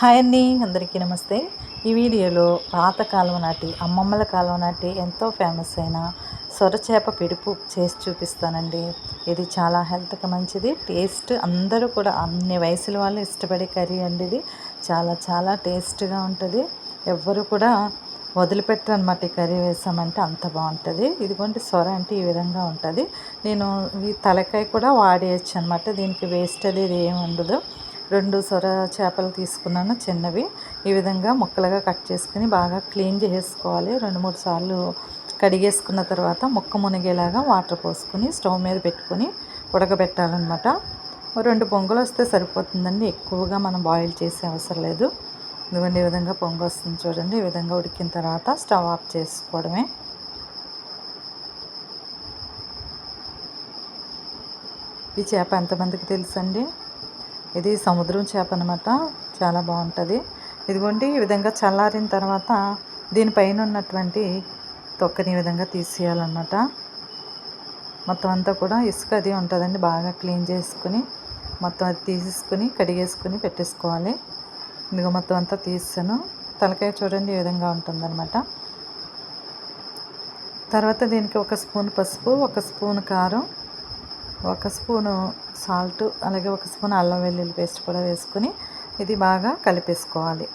Hi అండి, అందరికీ నమస్తే. ఈ వీడియోలో పాతకాలం నాటి అమ్మమ్మల కాలం నాటి ఎంతో ఫేమస్ అయిన సొరచేప పిడుపు చేసి చూపిస్తానండి. ఇది చాలా హెల్త్కి మంచిది, టేస్ట్ అందరూ కూడా అన్ని వయసుల వాళ్ళు ఇష్టపడే కర్రీ అండి. ఇది చాలా చాలా టేస్ట్గా ఉంటుంది. ఎవ్వరు కూడా వదిలిపెట్టరు అనమాట. ఈ కర్రీ వేసామంటే అంత బాగుంటుంది. ఇదిగోండి, సొర అంటే ఈ విధంగా ఉంటుంది. నేను ఈ తలకాయ కూడా వాడేయచ్చు అనమాట. దీనికి వేస్ట్ అనేది ఏమి ఉండదు. 2 సొర చేపలు తీసుకున్నాను, చిన్నవి. ఈ విధంగా ముక్కలుగా కట్ చేసుకుని బాగా క్లీన్ చేసుకోవాలి. 2-3 సార్లు కడిగేసుకున్న తర్వాత ముక్క మునిగేలాగా వాటర్ పోసుకొని స్టవ్ మీద పెట్టుకొని ఉడకబెట్టాలన్నమాట. 2 పొంగులు వస్తే సరిపోతుందండి, ఎక్కువగా మనం బాయిల్ చేసే అవసరం లేదు. ఇదిగోండి, ఈ విధంగా పొంగు వస్తుంది చూడండి. ఈ విధంగా ఉడికిన తర్వాత స్టవ్ ఆఫ్ చేసుకోవడమే. ఈ చేప ఎంతమందికి తెలుసండి? ఇది సముద్రం చేప అనమాట, చాలా బాగుంటుంది. ఇదిగోండి, ఈ విధంగా చల్లారిన తర్వాత దీనిపైన ఉన్నటువంటి తొక్కని ఈ విధంగా తీసేయాలన్నమాట. మొత్తం అంతా కూడా ఇసుక అది ఉంటుందండి, బాగా క్లీన్ చేసుకుని మొత్తం అది తీసేసుకుని కడిగేసుకుని పెట్టేసుకోవాలి. ఇదిగో మొత్తం అంతా తీసాను. తలకాయ చూడండి ఈ విధంగా ఉంటుందన్నమాట. తర్వాత దీనికి 1 స్పూన్ పసుపు, 1 స్పూన్ కారం, 1 స్పూను సాల్ట్, అలాగే 1 స్పూన్ అల్లం వెల్లుల్లి పేస్ట్ కూడా వేసుకుని ఇది బాగా కలిపేసుకోవాలి.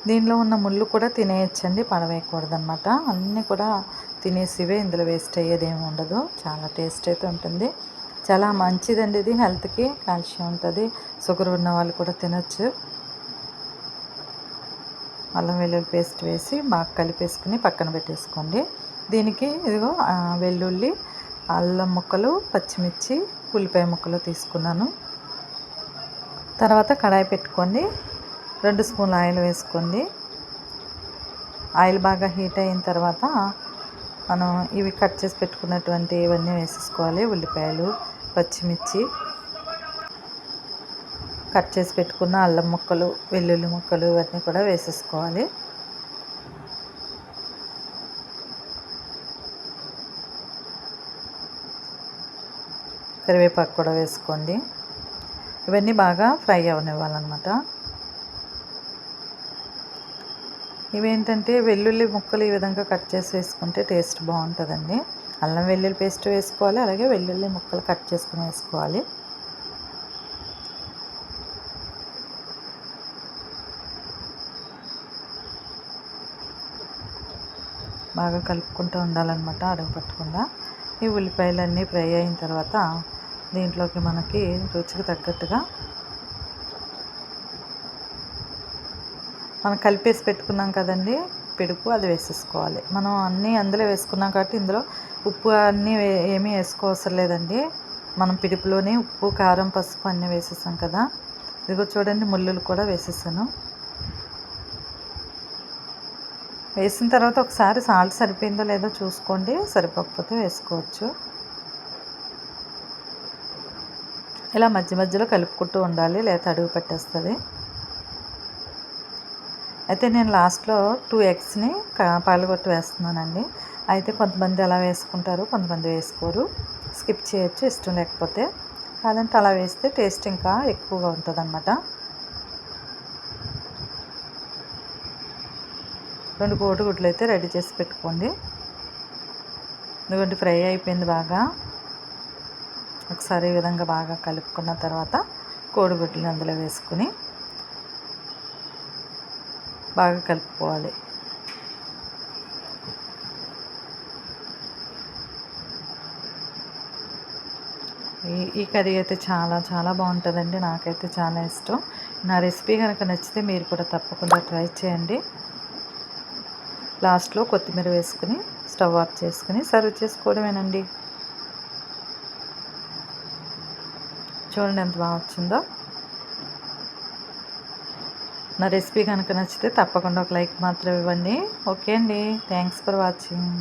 దీనిలో ఉన్న ముళ్ళు కూడా తినేయచ్చండి, పడవేయకూడదన్నమాట. అన్నీ కూడా తినేసివే, ఇందులో వేస్ట్ అయ్యేది ఏమి ఉండదు. చాలా టేస్ట్ అయితే ఉంటుంది, చాలా మంచిదండి. ఇది హెల్త్కి కాల్షియం ఉంటుంది. షుగర్ ఉన్న వాళ్ళు కూడా తినచ్చు. అల్లం వెల్లుల్లి పేస్ట్ వేసి బాగా కలిపేసుకుని పక్కన పెట్టేసుకోండి. దీనికి ఇదిగో వెల్లుల్లి, అల్లం ముక్కలు, పచ్చిమిర్చి, ఉల్లిపాయ ముక్కలు తీసుకున్నాను. తర్వాత కడాయి పెట్టుకోండి, 2 స్పూన్ల ఆయిల్ వేసుకోండి. ఆయిల్ బాగా హీట్ అయిన తర్వాత మనం ఇవి కట్ చేసి పెట్టుకున్నటువంటి ఇవన్నీ వేసేసుకోవాలి. ఉల్లిపాయలు, పచ్చిమిర్చి, కట్ చేసి పెట్టుకున్న అల్లం ముక్కలు, వెల్లుల్లి ముక్కలు ఇవన్నీ కూడా వేసేసుకోవాలి. కరివేపాకు కూడా వేసుకోండి. ఇవన్నీ బాగా ఫ్రై అవనివ్వాలన్నమాట. ఇవేంటంటే వెల్లుల్లి ముక్కలు ఈ విధంగా కట్ చేసి వేసుకుంటే టేస్ట్ బాగుంటుందండి. అల్లం వెల్లుల్లి పేస్ట్ వేసుకోవాలి, అలాగే వెల్లుల్లి ముక్కలు కట్ చేసుకుని వేసుకోవాలి. బాగా కలుపుకుంటూ ఉండాలన్నమాట, అడుగు పట్టకుండా. ఈ ఉల్లిపాయలన్నీ ఫ్రై అయిన తర్వాత దీంట్లోకి మనకి రుచికి తగ్గట్టుగా మనం కలిపేసి పెట్టుకున్నాం కదండి పిడుపు, అది వేసేసుకోవాలి. మనం అన్నీ అందులో వేసుకున్నాం కాబట్టి ఇందులో ఉప్పు అన్నీ ఏమీ వేసుకోవసరం లేదండి. మనం పిడుపులోనే ఉప్పు, కారం, పసుపు అన్నీ వేసేసాం కదా. ఇదిగో చూడండి, ముల్లులు కూడా వేసేసాను. వేసిన తర్వాత ఒకసారి సాల్ట్ సరిపోయిందో లేదో చూసుకోండి, సరిపోకపోతే వేసుకోవచ్చు. ఇలా మధ్య మధ్యలో కలుపుకుంటూ ఉండాలి, లేకపోతే అడుగు పెట్టేస్తుంది. అయితే నేను లాస్ట్లో 2 ఎగ్స్ని పగలగొట్టి వేస్తున్నానండి. అయితే కొంతమంది అలా వేసుకుంటారు, కొంతమంది వేసుకోరు. స్కిప్ చేయొచ్చు ఇష్టం లేకపోతే. కాదంటే అలా వేస్తే టేస్ట్ ఇంకా ఎక్కువగా ఉంటుంది అన్నమాట. 2 కోడిగుడ్లు అయితే రెడీ చేసి పెట్టుకోండి. ఎందుకంటే ఫ్రై అయిపోయింది బాగా. ఒకసారి ఈ విధంగా బాగా కలుపుకున్న తర్వాత కోడిగుడ్లు అందులో వేసుకుని బాగా కలుపుకోవాలి. ఈ కర్రీ అయితే చాలా చాలా బాగుంటుందండి, నాకైతే చాలా ఇష్టం. నా రెసిపీ కనుక నచ్చితే మీరు కూడా తప్పకుండా ట్రై చేయండి. లాస్ట్లో కొత్తిమీర వేసుకుని స్టవ్ ఆఫ్ చేసుకుని సర్వ్ చేసుకోవడమేనండి. చూడండి ఎంత బాగా వచ్చిందో. నా రెసిపీ కనుక నచ్చితే తప్పకుండా ఒక లైక్ మాత్రం ఇవ్వండి. ఓకే అండి, థ్యాంక్స్ ఫర్ వాచింగ్.